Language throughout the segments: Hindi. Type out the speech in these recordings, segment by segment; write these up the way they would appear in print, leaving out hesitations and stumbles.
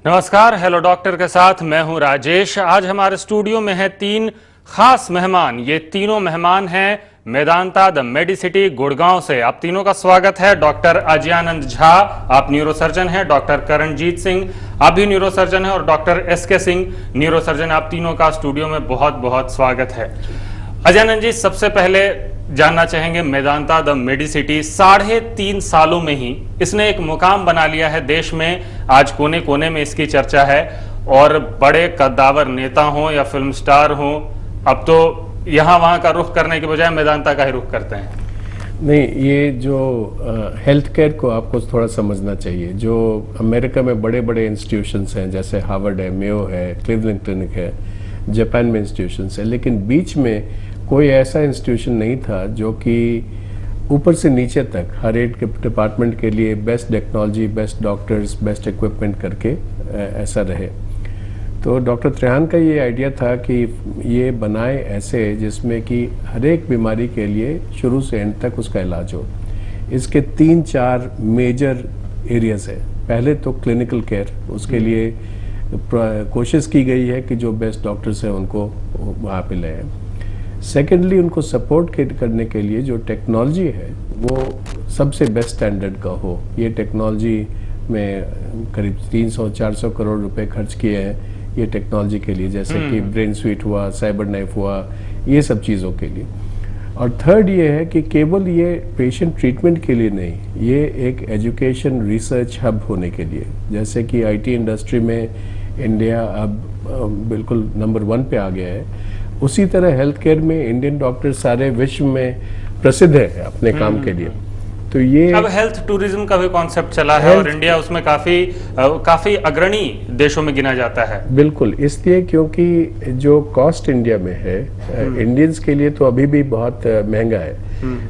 नमस्कार, हेलो डॉक्टर के साथ मैं हूं राजेश। आज हमारे स्टूडियो में हैं तीन खास मेहमान। ये तीनों मेहमान हैं मेदांता द मेडिसिटी गुड़गांव से। आप तीनों का स्वागत है। डॉक्टर अजयानंद झा, आप न्यूरोसर्जन हैं। डॉक्टर करणजीत सिंह, आप भी न्यूरोसर्जन हैं। और डॉक्टर एसके सिंह, न्यूरोसर्जन। आप तीनों का स्टूडियो में बहुत बहुत स्वागत है। अजयानंद जी, सबसे पहले जानना चाहेंगे, मेदांता द मेडिसिटी 3.5 सालों में ही इसने एक मुकाम बना लिया है देश में। आज कोने कोने में इसकी चर्चा है और बड़े कद्दावर नेता हों या फिल्म स्टार हों, अब तो यहाँ वहाँ का रुख करने के बजाय मेदांता का ही रुख करते हैं। नहीं, ये जो हेल्थ केयर को आपको थोड़ा समझना चाहिए। जो अमेरिका में बड़े बड़े इंस्टीट्यूशंस हैं, जैसे हार्वर्ड है, मेयो है, क्लीवलैंड क्लिनिक है, जापान में इंस्टीट्यूशंस है, लेकिन बीच में कोई ऐसा इंस्टीट्यूशन नहीं था जो कि ऊपर से नीचे तक हर एक डिपार्टमेंट के लिए best technology, best doctors, best equipment करके ऐसा रहे। तो डॉक्टर त्रेहान का ये आइडिया था कि ये बनाए ऐसे जिसमें कि हर एक बीमारी के लिए शुरू से एंड तक उसका इलाज हो। इसके 3-4 मेजर एरियाज है। पहले तो क्लिनिकल केयर, उसके लिए कोशिश की गई है कि जो बेस्ट डॉक्टर्स हैं उनको वहाँ पे ले आए। सेकेंडली, उनको सपोर्ट करने के लिए जो टेक्नोलॉजी है वो सबसे बेस्ट स्टैंडर्ड का हो। ये टेक्नोलॉजी में करीब 300-400 करोड़ रुपए खर्च किए हैं ये टेक्नोलॉजी के लिए, जैसे कि ब्रेन स्वीट हुआ, साइबर नाइफ हुआ, ये सब चीज़ों के लिए। और थर्ड ये है कि केवल ये पेशेंट ट्रीटमेंट के लिए नहीं, ये एक एजुकेशन रिसर्च हब होने के लिए। जैसे कि आईटी इंडस्ट्री में इंडिया अब बिल्कुल नंबर 1 पे आ गया है, उसी तरह हेल्थ केयर में इंडियन डॉक्टर सारे विश्व में प्रसिद्ध है अपने काम के लिए। तो ये अब हेल्थ टूरिज्म का भी कॉन्सेप्ट चला है और इंडिया उसमें काफी अग्रणी देशों में गिना जाता है। बिल्कुल, इसलिए क्योंकि जो कॉस्ट इंडिया में है इंडियंस के लिए तो अभी भी बहुत महंगा है।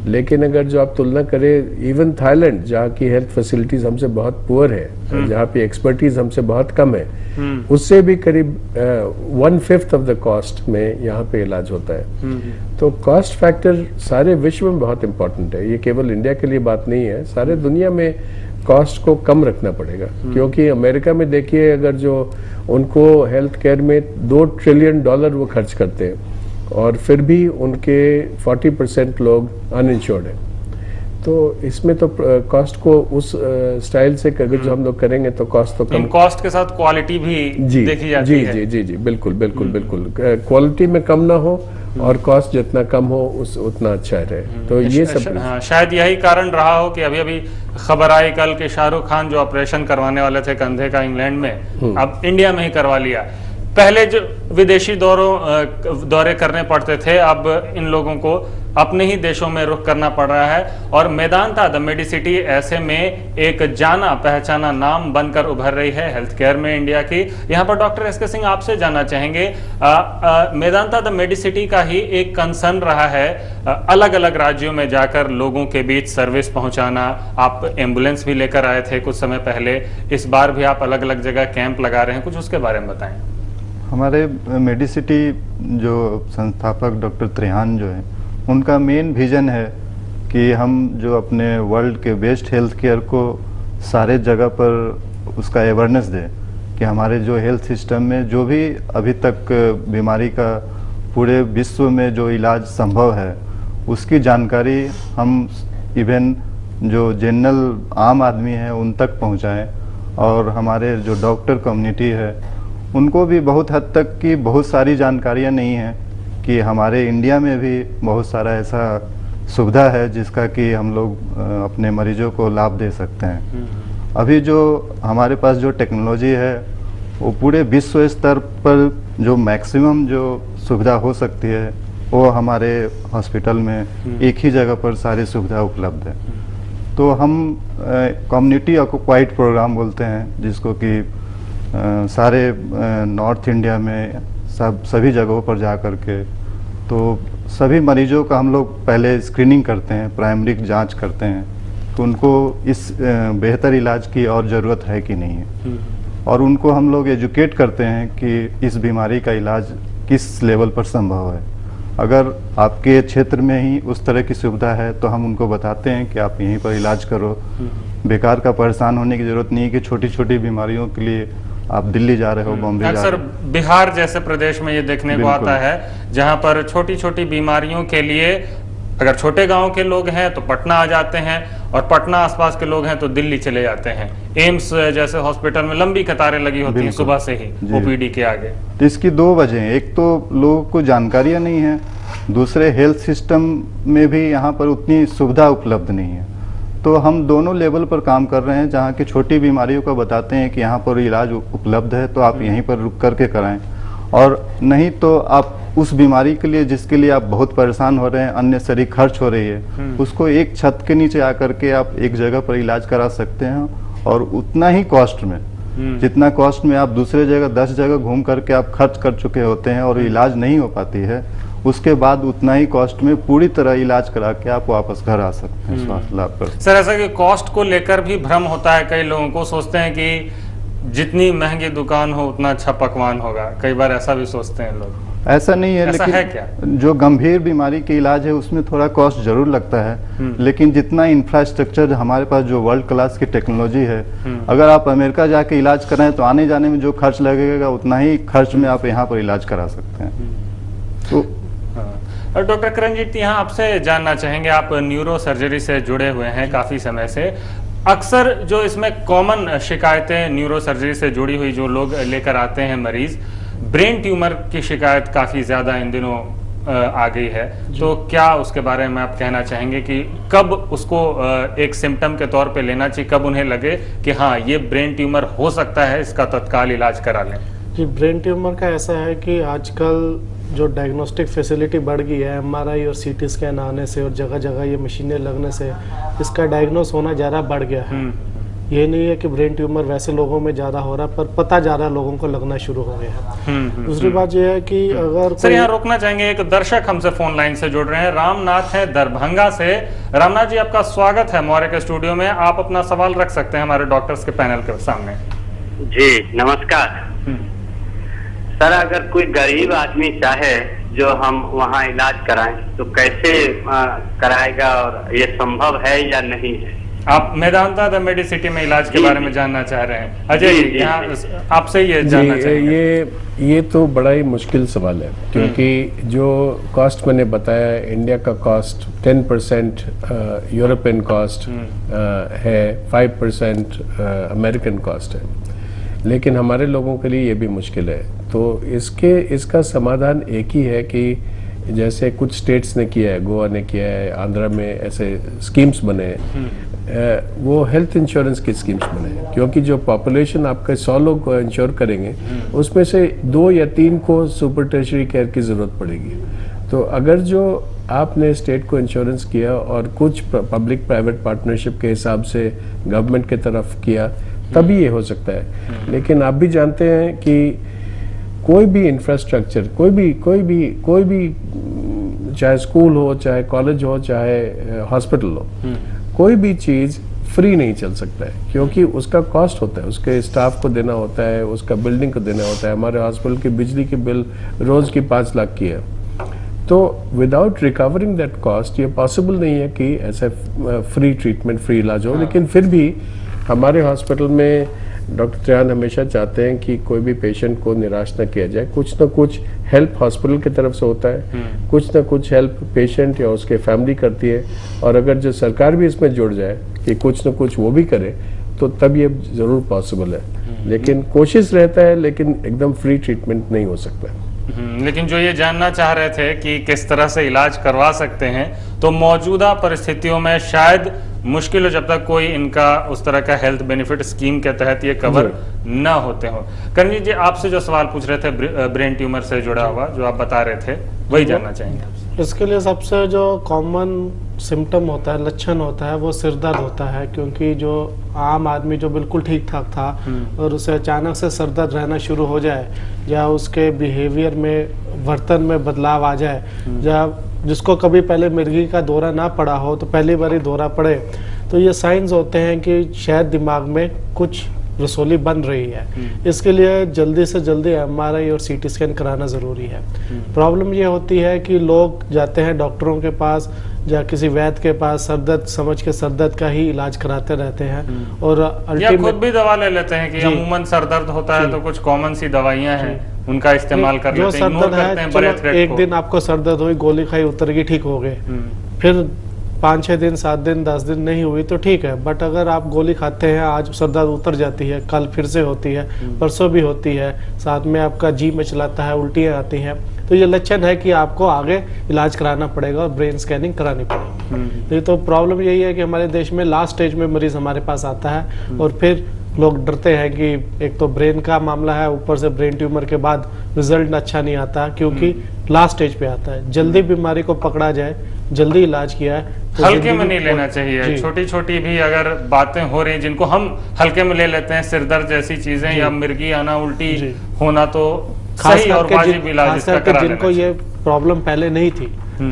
लेकिन अगर जो आप तुलना करें, इवन थाईलैंड जहाँ की हेल्थ फैसिलिटीज हमसे बहुत पुअर है, जहाँ पे एक्सपर्टीज हमसे बहुत कम है, उससे भी करीब 1/5 ऑफ द कॉस्ट में यहाँ पे इलाज होता है। तो कॉस्ट फैक्टर सारे विश्व में बहुत इंपॉर्टेंट है। ये केवल इंडिया के लिए बात नहीं है, सारे दुनिया में कॉस्ट को कम रखना पड़ेगा। क्योंकि अमेरिका में देखिए, अगर जो उनको हेल्थ केयर में $2 ट्रिलियन वो खर्च करते हैं और फिर भी उनके 40% लोग अनइंश्योर्ड हैं। तो इसमें तो कॉस्ट को उस स्टाइल से अगर जो हम लोग करेंगे तो कॉस्ट तो कम, कॉस्ट के साथ क्वालिटी भी देखी जाती है। जी, बिल्कुल बिल्कुल बिल्कुल। क्वालिटी में कम ना हो और कॉस्ट जितना कम हो उतना अच्छा रहे। तो ये सब शायद यही कारण रहा हो कि अभी खबर आई कल कि शाहरुख खान जो ऑपरेशन करवाने वाले थे कंधे का इंग्लैंड में, अब इंडिया में ही करवा लिया। पहले जो विदेशी दौरे करने पड़ते थे, अब इन लोगों को अपने ही देशों में रुख करना पड़ रहा है। और मेदांता द मेडिसिटी ऐसे में एक जाना पहचाना नाम बनकर उभर रही है हेल्थ केयर में इंडिया की। यहाँ पर डॉक्टर एसके सिंह, आपसे जानना चाहेंगे, मेदांता द मेडिसिटी का ही एक कंसर्न रहा है अलग अलग राज्यों में जाकर लोगों के बीच सर्विस पहुंचाना। आप एम्बुलेंस भी लेकर आए थे कुछ समय पहले, इस बार भी आप अलग अलग जगह कैंप लगा रहे हैं, कुछ उसके बारे में बताएं। हमारे मेडिसिटी जो संस्थापक डॉक्टर त्रेहान जो है, उनका मेन विजन है कि हम जो अपने वर्ल्ड के बेस्ट हेल्थ केयर को सारे जगह पर उसका अवेयरनेस दें कि हमारे जो हेल्थ सिस्टम में जो भी अभी तक बीमारी का पूरे विश्व में जो इलाज संभव है उसकी जानकारी हम इवन जो जनरल आम आदमी है उन तक पहुंचाएं। और हमारे जो डॉक्टर कम्युनिटी है उनको भी बहुत हद तक की बहुत सारी जानकारियां नहीं है कि हमारे इंडिया में भी बहुत सारा ऐसा सुविधा है जिसका कि हम लोग अपने मरीजों को लाभ दे सकते हैं। अभी जो हमारे पास जो टेक्नोलॉजी है वो पूरे विश्व स्तर पर जो मैक्सिमम जो सुविधा हो सकती है वो हमारे हॉस्पिटल में एक ही जगह पर सारी सुविधा उपलब्ध है। तो हम कम्युनिटी ऑक्युपाइड प्रोग्राम बोलते हैं, जिसको कि सारे नॉर्थ इंडिया में सभी जगहों पर जा कर के तो सभी मरीजों का हम लोग पहले स्क्रीनिंग करते हैं, प्राइमरी जांच करते हैं तो उनको इस बेहतर इलाज की और ज़रूरत है कि नहीं है। और उनको हम लोग एजुकेट करते हैं कि इस बीमारी का इलाज किस लेवल पर संभव है। अगर आपके क्षेत्र में ही उस तरह की सुविधा है तो हम उनको बताते हैं कि आप यहीं पर इलाज करो। बेकार का परेशान होने की ज़रूरत नहीं है कि छोटी छोटी बीमारियों के लिए आप दिल्ली जा रहे हो, बॉम्बे जा अक्सर रहे हो। बिहार जैसे प्रदेश में ये देखने को बिल्कुल। आता है जहां पर छोटी छोटी बीमारियों के लिए अगर छोटे गांव के लोग हैं तो पटना आ जाते हैं और पटना आसपास के लोग हैं तो दिल्ली चले जाते हैं। एम्स जैसे हॉस्पिटल में लंबी कतारें लगी होती हैं बिल्कुल। सुबह से ही जी। ओपीडी के आगे। तो इसकी दो वजह हैं, एक तो लोगों को जानकारियाँ नहीं है, दूसरे हेल्थ सिस्टम में भी यहाँ पर उतनी सुविधा उपलब्ध नहीं है। तो हम दोनों लेवल पर काम कर रहे हैं, जहाँ की छोटी बीमारियों को बताते हैं कि यहाँ पर इलाज उपलब्ध है तो आप यहीं पर रुक करके कराएं, और नहीं तो आप उस बीमारी के लिए जिसके लिए आप बहुत परेशान हो रहे हैं, अननेसेसरी खर्च हो रही है, उसको एक छत के नीचे आकर के आप एक जगह पर इलाज करा सकते हैं और उतना ही कॉस्ट में, जितना कॉस्ट में आप दूसरे जगह 10 जगह घूम करके आप खर्च कर चुके होते हैं और इलाज नहीं हो पाती है, उसके बाद उतना ही कॉस्ट में पूरी तरह इलाज करा के आप वापस घर आ सकते हैं स्वास्थ्य लाभ कर। सर ऐसा कि कॉस्ट को लेकर भी भ्रम होता है, कई लोगों को सोचते हैं कि जितनी महंगी दुकान हो उतना अच्छा पकवान होगा, कई बार ऐसा भी सोचते हैं लोग। ऐसा नहीं है, ऐसा लेकिन है क्या? जो गंभीर बीमारी के इलाज है उसमें थोड़ा कॉस्ट जरूर लगता है, लेकिन जितना इंफ्रास्ट्रक्चर हमारे पास जो वर्ल्ड क्लास की टेक्नोलॉजी है, अगर आप अमेरिका जाके इलाज कराएं तो आने जाने में जो खर्च लगेगा उतना ही खर्च में आप यहाँ पर इलाज करा सकते हैं। तो और डॉक्टर किरणजीत, यहाँ आपसे जानना चाहेंगे, आप न्यूरो सर्जरी से जुड़े हुए हैं काफी समय से। अक्सर जो इसमें कॉमन शिकायतें न्यूरो सर्जरी से जुड़ी हुई जो लोग लेकर आते हैं मरीज, ब्रेन ट्यूमर की शिकायत काफी ज्यादा इन दिनों आ गई है, तो क्या उसके बारे में आप कहना चाहेंगे कि कब उसको एक सिम्टम के तौर पे लेना चाहिए, कब उन्हें लगे कि हाँ ये ब्रेन ट्यूमर हो सकता है, इसका तत्काल इलाज करा लें? जी, ब्रेन ट्यूमर का ऐसा है कि आजकल जो डायग्नोस्टिक फैसिलिटी बढ़ गई है, एमआरआई और सीटी स्कैन आने से और जगह जगह ये मशीनें लगने से इसका डायग्नोस होना ज़्यादा बढ़ गया है। ये नहीं है कि ब्रेन ट्यूमर वैसे लोगों में ज़्यादा हो रहा, पर पता ज़्यादा लोगों को लगना शुरू हो गया है। दूसरी बात यह है कि अगर सर यहाँ रोकना चाहेंगे, एक दर्शक हमसे फोन लाइन से जुड़ रहे हैं, रामनाथ है दरभंगा से। रामनाथ जी, आपका स्वागत है मौर्य के स्टूडियो में, आप अपना सवाल रख सकते हैं हमारे डॉक्टर्स के पैनल के सामने। जी नमस्कार सर, अगर कोई गरीब आदमी चाहे जो हम वहाँ इलाज कराएं तो कैसे कराएगा और ये संभव है या नहीं है? आप मेदांता द मेडिसिटी में इलाज के बारे में जानना चाह रहे हैं। अजय जी, यहाँ आपसे ये जानना चाहेंगे। ये तो बड़ा ही मुश्किल सवाल है, क्योंकि जो कॉस्ट मैंने बताया, इंडिया का कॉस्ट 10% यूरोपियन कॉस्ट है, 5% अमेरिकन कॉस्ट है, लेकिन हमारे लोगों के लिए ये भी मुश्किल है। तो इसका समाधान एक ही है कि जैसे कुछ स्टेट्स ने किया है, गोवा ने किया है, आंध्रा में ऐसे स्कीम्स बने हैं, वो हेल्थ इंश्योरेंस की स्कीम्स बने हैं, क्योंकि जो पॉपुलेशन आपके 100 लोग को इंश्योर करेंगे उसमें से 2 या 3 को सुपर टर्शियरी केयर की ज़रूरत पड़ेगी। तो अगर जो आपने स्टेट को इंश्योरेंस किया और कुछ पब्लिक प्राइवेट पार्टनरशिप के हिसाब से गवर्नमेंट की तरफ किया, तभी ये हो सकता है। लेकिन आप भी जानते हैं कि कोई भी इंफ्रास्ट्रक्चर, कोई भी चाहे स्कूल हो, चाहे कॉलेज हो, चाहे हॉस्पिटल हो, कोई भी चीज़ फ्री नहीं चल सकता है, क्योंकि उसका कॉस्ट होता है, उसके स्टाफ को देना होता है, उसका बिल्डिंग को देना होता है। हमारे हॉस्पिटल की बिजली की बिल रोज़ की 5 लाख की है। तो विदाउट रिकवरिंग दैट कॉस्ट ये पॉसिबल नहीं है कि ऐसा फ्री ट्रीटमेंट, फ्री इलाज हो। लेकिन फिर भी हमारे हॉस्पिटल में डॉक्टर त्रियान हमेशा चाहते हैं कि कोई भी पेशेंट को निराश न किया जाए। कुछ ना कुछ हेल्प हॉस्पिटल की तरफ से होता है, कुछ ना कुछ हेल्प पेशेंट या उसके फैमिली करती है, और अगर जो सरकार भी इसमें जुड़ जाए कि कुछ ना कुछ वो भी करे, तो तब ये ज़रूर पॉसिबल है। लेकिन कोशिश रहता है, लेकिन एकदम फ्री ट्रीटमेंट नहीं हो सकता। लेकिन जो ये जानना चाह रहे थे कि किस तरह से इलाज करवा सकते हैं, तो मौजूदा परिस्थितियों में शायद मुश्किल हो जब तक कोई इनका उस तरह का हेल्थ बेनिफिट स्कीम के तहत ये कवर न होते हो। करणजीत जी, आपसे जो सवाल पूछ रहे थे ब्रेन ट्यूमर से जुड़ा हुआ, जो आप बता रहे थे, वही जानना चाहेंगे। इसके लिए सबसे जो कॉमन सिम्टम होता है, लक्षण होता है, वो सिर दर्द होता है। क्योंकि जो आम आदमी जो बिल्कुल ठीक ठाक था और उसे अचानक से सर दर्द रहना शुरू हो जाए, या उसके बिहेवियर में, वर्तन में बदलाव आ जाए, या जिसको कभी पहले मिर्गी का दौरा ना पड़ा हो तो पहली बार ही दौरा पड़े, तो ये साइंस होते हैं कि शायद दिमाग में कुछ रसौली बन रही है। इसके लिए जल्दी से जल्दी एमआरआई और सीटी स्कैन कराना ज़रूरी है। प्रॉब्लम ये होती है कि लोग जाते हैं डॉक्टरों के पास, या किसी वैद्य के पास सर दर्द समझ के सर दर्द का ही इलाज कराते रहते हैं। और या अल्टीमेट खुद भी दवा ले लेते हैं कि जी। अमूमन सर दर्द होता है तो कुछ कॉमन सी दवाइयां हैं उनका इस्तेमाल कर जो लेते हैं, सर इग्नोर दर्द करते है, हैं बड़े चलो थ्रेट एक को। दिन आपको सर दर्द हुई, गोली खाई, उतर गई, ठीक हो गए। फिर 5-6 दिन, 7 दिन, 10 दिन नहीं हुई तो ठीक है, बट अगर आप गोली खाते हैं, आज सर दर्द उतर जाती है, कल फिर से होती है, परसों भी होती है, साथ में आपका जी मचलाता है, उल्टियाँ आती हैं, तो ये लक्षण है कि आपको आगे इलाज कराना पड़ेगा और ब्रेन स्कैनिंग करानी पड़ेगी। ये तो प्रॉब्लम यही है कि हमारे देश में लास्ट स्टेज में मरीज हमारे पास आता है और फिर लोग डरते हैं कि एक तो ब्रेन का मामला है, ऊपर से ब्रेन ट्यूमर के बाद रिजल्ट अच्छा नहीं आता क्योंकि लास्ट स्टेज पे आता है। जल्दी बीमारी को पकड़ा जाए, जल्दी इलाज किया है तो हल्के में जिंदगी नहीं लेना बहुत- चाहिए। जी। छोटी छोटी भी अगर बातें हो रही जिनको हम हल्के में ले लेते हैं, सिरदर्द जैसी चीजें या मिर्गी आना, उल्टी जी। होना, तो खास सही और करके वाजिब इलाज खास इसका करके करा जिनको लेना ये प्रॉब्लम पहले नहीं थी,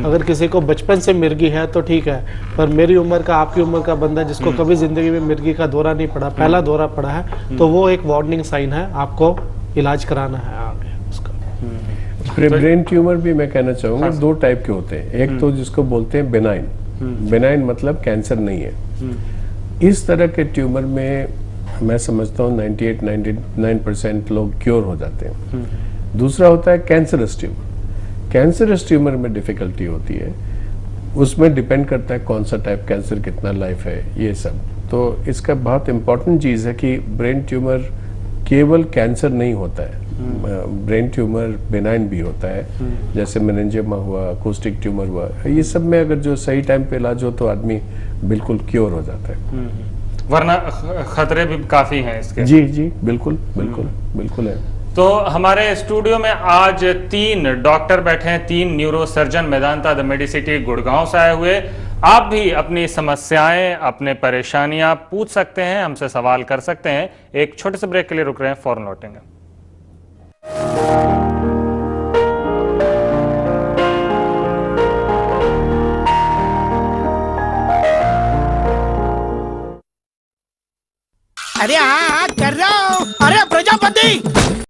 अगर किसी को बचपन से मिर्गी है तो ठीक है, पर मेरी उम्र का, आपकी उम्र का बंदा जिसको कभी जिंदगी में मिर्गी का दौरा नहीं पड़ा, पहला दौरा पड़ा है, तो वो एक वार्निंग साइन है, आपको इलाज कराना है आगे उसका। ब्रेन ट्यूमर भी मैं कहना चाहूँगा 2 टाइप के होते हैं। एक तो जिसको बोलते हैं बेनाइन, बेनाइन मतलब कैंसर नहीं है। इस तरह के ट्यूमर में मैं समझता हूँ 98-99% लोग क्योर हो जाते हैं। दूसरा होता है कैंसरस ट्यूमर। कैंसरस ट्यूमर में डिफिकल्टी होती है, उसमें डिपेंड करता है कौन सा टाइप कैंसर, कितना लाइफ है, ये सब। तो इसका बहुत इंपॉर्टेंट चीज़ है कि ब्रेन ट्यूमर केवल कैंसर नहीं होता है, ब्रेन ट्यूमर बेनाइन भी होता है, जैसे मेनिंजियोमा हुआ, अकोस्टिक ट्यूमर हुआ, ये सब में अगर जो सही टाइम पे इलाज हो तो आदमी बिल्कुल क्योर हो जाता है। वरना खतरे भी काफी हैं इसके। जी जी बिल्कुल बिल्कुल बिल्कुल है। तो हमारे स्टूडियो में आज 3 डॉक्टर बैठे हैं, 3 neuro surgeon Medanta the Medicity Gurgaon से आए हुए। आप भी अपनी समस्याएं, अपने परेशानियां पूछ सकते हैं, हमसे सवाल कर सकते हैं। एक छोटे से ब्रेक के लिए रुक रहे हैं, फौरन लौटेंगे। अरे हाँ कर रहा हूँ। अरे प्रजापति